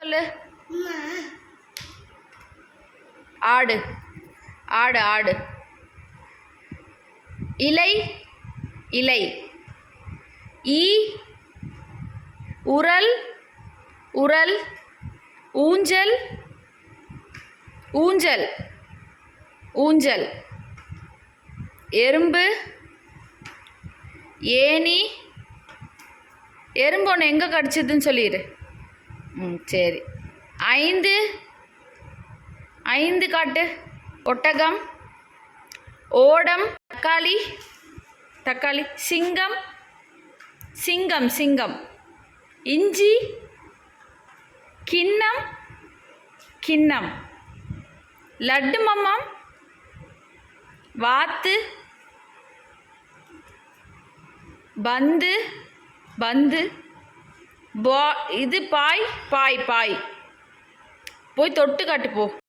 சொல்லு. ஆடு ஆடு ஆடு. இலை இலை. ஈ உரல் உரல். ஊஞ்சல் ஊஞ்சல் ஊஞ்சல். எறும்பு ஏணி. எறும்பு ஒன்று எங்கே கடிச்சதுன்னு சொல்லிடு. சரி. ஐந்து ஐந்து காட்டு. ஒட்டகம் ஓடம். தக்காளி தக்காளி. சிங்கம் சிங்கம் சிங்கம். இஞ்சி கிண்ணம் கிண்ணம். லட்டு மம்மம் வாத்து. பந்து பந்து. இது பாய் பாய் பாய். போய் தொட்டு காட்டு போ.